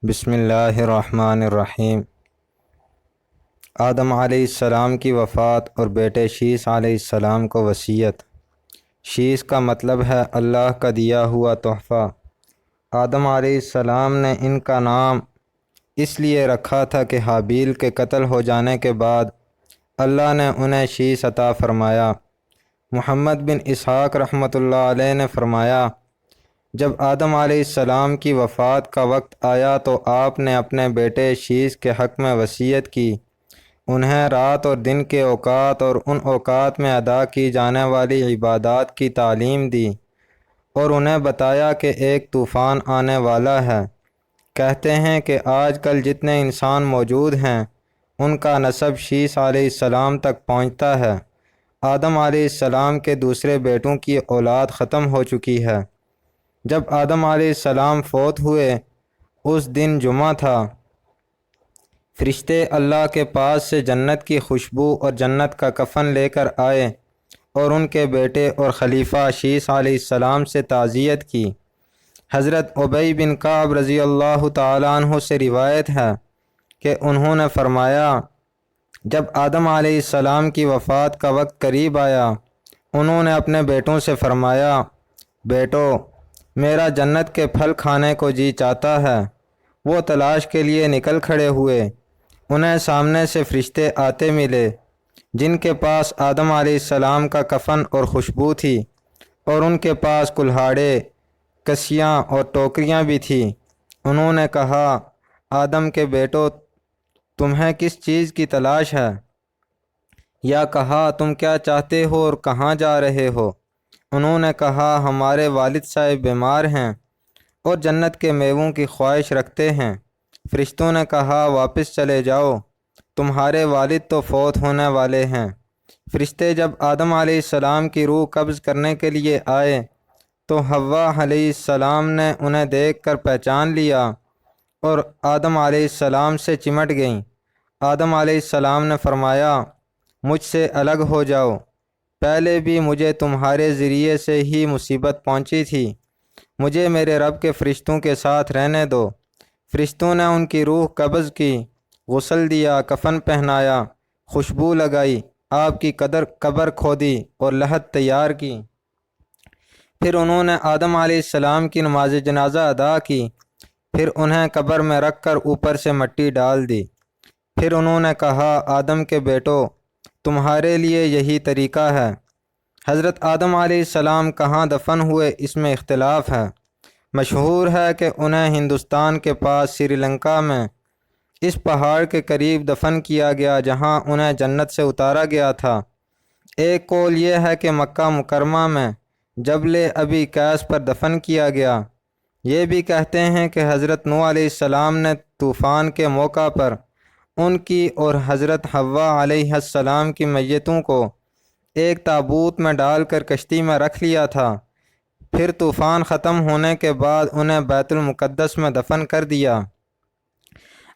بسم اللہ الرحمن الرحیم۔ آدم علیہ السلام کی وفات اور بیٹے شیس علیہ السلام کو وصیت۔ شیس کا مطلب ہے اللہ کا دیا ہوا تحفہ۔ آدم علیہ السلام نے ان کا نام اس لیے رکھا تھا کہ حابیل کے قتل ہو جانے کے بعد اللہ نے انہیں شیس عطا فرمایا۔ محمد بن اسحاق رحمۃ اللہ علیہ نے فرمایا، جب آدم علیہ السلام کی وفات کا وقت آیا تو آپ نے اپنے بیٹے شیس کے حق میں وصیت کی، انہیں رات اور دن کے اوقات اور ان اوقات میں ادا کی جانے والی عبادات کی تعلیم دی، اور انہیں بتایا کہ ایک طوفان آنے والا ہے۔ کہتے ہیں کہ آج کل جتنے انسان موجود ہیں ان کا نسب شیس علیہ السلام تک پہنچتا ہے۔ آدم علیہ السلام کے دوسرے بیٹوں کی اولاد ختم ہو چکی ہے۔ جب آدم علیہ السلام فوت ہوئے اس دن جمعہ تھا، فرشتے اللہ کے پاس سے جنت کی خوشبو اور جنت کا کفن لے کر آئے اور ان کے بیٹے اور خلیفہ شیس علیہ السلام سے تعزیت کی۔ حضرت ابی بن کعب رضی اللہ تعالیٰ عنہ سے روایت ہے کہ انہوں نے فرمایا، جب آدم علیہ السلام کی وفات کا وقت قریب آیا، انہوں نے اپنے بیٹوں سے فرمایا، بیٹو، میرا جنت کے پھل کھانے کو جی چاہتا ہے۔ وہ تلاش کے لیے نکل کھڑے ہوئے۔ انہیں سامنے سے فرشتے آتے ملے جن کے پاس آدم علیہ السلام کا کفن اور خوشبو تھی، اور ان کے پاس کلہاڑے، کسیاں اور ٹوکریاں بھی تھیں۔ انہوں نے کہا، آدم کے بیٹو، تمہیں کس چیز کی تلاش ہے؟ یا کہا، تم کیا چاہتے ہو اور کہاں جا رہے ہو؟ انہوں نے کہا، ہمارے والد صاحب بیمار ہیں اور جنت کے میووں کی خواہش رکھتے ہیں۔ فرشتوں نے کہا، واپس چلے جاؤ، تمہارے والد تو فوت ہونے والے ہیں۔ فرشتے جب آدم علیہ السلام کی روح قبض کرنے کے لیے آئے تو حوا علیہ السلام نے انہیں دیکھ کر پہچان لیا اور آدم علیہ السلام سے چمٹ گئیں۔ آدم علیہ السلام نے فرمایا، مجھ سے الگ ہو جاؤ، پہلے بھی مجھے تمہارے ذریعے سے ہی مصیبت پہنچی تھی، مجھے میرے رب کے فرشتوں کے ساتھ رہنے دو۔ فرشتوں نے ان کی روح قبض کی، غسل دیا، کفن پہنایا، خوشبو لگائی، آپ کی قبر کھودی اور لحد تیار کی۔ پھر انہوں نے آدم علیہ السلام کی نماز جنازہ ادا کی، پھر انہیں قبر میں رکھ کر اوپر سے مٹی ڈال دی۔ پھر انہوں نے کہا، آدم کے بیٹو، تمہارے لیے یہی طریقہ ہے۔ حضرت آدم علیہ السلام کہاں دفن ہوئے اس میں اختلاف ہے۔ مشہور ہے کہ انہیں ہندوستان کے پاس سری لنکا میں اس پہاڑ کے قریب دفن کیا گیا جہاں انہیں جنت سے اتارا گیا تھا۔ ایک قول یہ ہے کہ مکہ مکرمہ میں جبل ابی قیس پر دفن کیا گیا۔ یہ بھی کہتے ہیں کہ حضرت نوح علیہ السلام نے طوفان کے موقع پر ان کی اور حضرت حوا علیہ السلام کی میتوں کو ایک تابوت میں ڈال کر کشتی میں رکھ لیا تھا، پھر طوفان ختم ہونے کے بعد انہیں بیت المقدس میں دفن کر دیا۔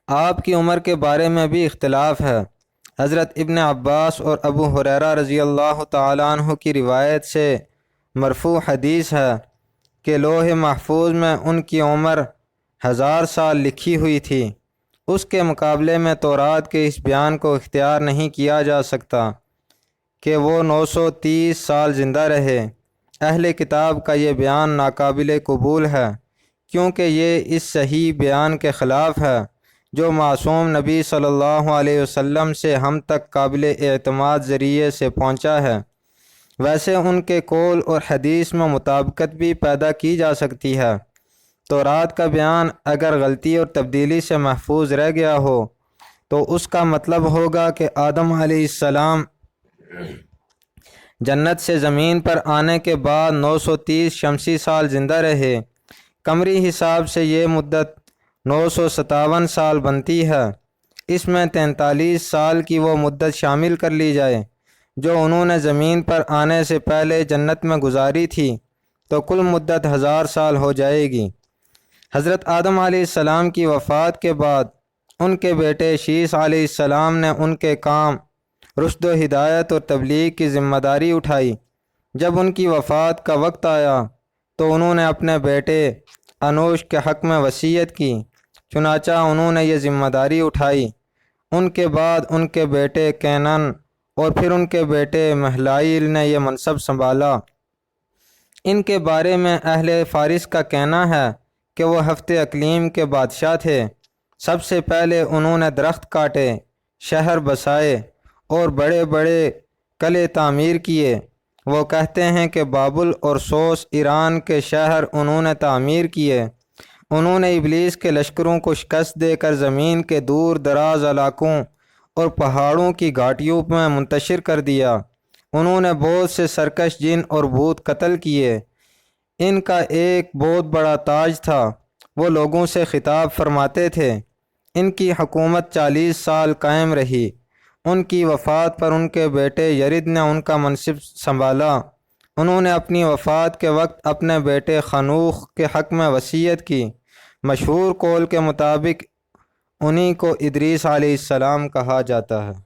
آپ کی عمر کے بارے میں بھی اختلاف ہے۔ حضرت ابن عباس اور ابو ہریرہ رضی اللہ تعالیٰ عنہ کی روایت سے مرفوع حدیث ہے کہ لوح محفوظ میں ان کی عمر 1000 سال لکھی ہوئی تھی۔ اس کے مقابلے میں تورات کے اس بیان کو اختیار نہیں کیا جا سکتا کہ وہ 930 سال زندہ رہے۔ اہل کتاب کا یہ بیان ناقابل قبول ہے کیونکہ یہ اس صحیح بیان کے خلاف ہے جو معصوم نبی صلی اللہ علیہ وسلم سے ہم تک قابل اعتماد ذریعے سے پہنچا ہے۔ ویسے ان کے قول اور حدیث میں مطابقت بھی پیدا کی جا سکتی ہے۔ تورات کا بیان اگر غلطی اور تبدیلی سے محفوظ رہ گیا ہو تو اس کا مطلب ہوگا کہ آدم علیہ السلام جنت سے زمین پر آنے کے بعد 930 شمسی سال زندہ رہے۔ قمری حساب سے یہ مدت 957 سال بنتی ہے۔ اس میں 43 سال کی وہ مدت شامل کر لی جائے جو انہوں نے زمین پر آنے سے پہلے جنت میں گزاری تھی تو کل مدت 1000 سال ہو جائے گی۔ حضرت آدم علیہ السلام کی وفات کے بعد ان کے بیٹے شیس علیہ السلام نے ان کے کام رشد و ہدایت اور تبلیغ کی ذمہ داری اٹھائی۔ جب ان کی وفات کا وقت آیا تو انہوں نے اپنے بیٹے انوش کے حق میں وصیت کی چنانچہ انہوں نے یہ ذمہ داری اٹھائی۔ ان کے بعد ان کے بیٹے کینن اور پھر ان کے بیٹے مہلائیل نے یہ منصب سنبھالا۔ ان کے بارے میں اہل فارس کا کہنا ہے کہ وہ ہفت اقلیم کے بادشاہ تھے۔ سب سے پہلے انہوں نے درخت کاٹے، شہر بسائے اور بڑے بڑے قلعے تعمیر کیے۔ وہ کہتے ہیں کہ بابل اور سوس ایران کے شہر انہوں نے تعمیر کیے۔ انہوں نے ابلیس کے لشکروں کو شکست دے کر زمین کے دور دراز علاقوں اور پہاڑوں کی گھاٹیوں میں منتشر کر دیا۔ انہوں نے بہت سے سرکش جن اور بھوت قتل کیے۔ ان کا ایک بہت بڑا تاج تھا۔ وہ لوگوں سے خطاب فرماتے تھے۔ ان کی حکومت 40 سال قائم رہی۔ ان کی وفات پر ان کے بیٹے یرد نے ان کا منصب سنبھالا۔ انہوں نے اپنی وفات کے وقت اپنے بیٹے خنوخ کے حق میں وصیت کی۔ مشہور قول کے مطابق انہی کو ادریس علیہ السلام کہا جاتا ہے۔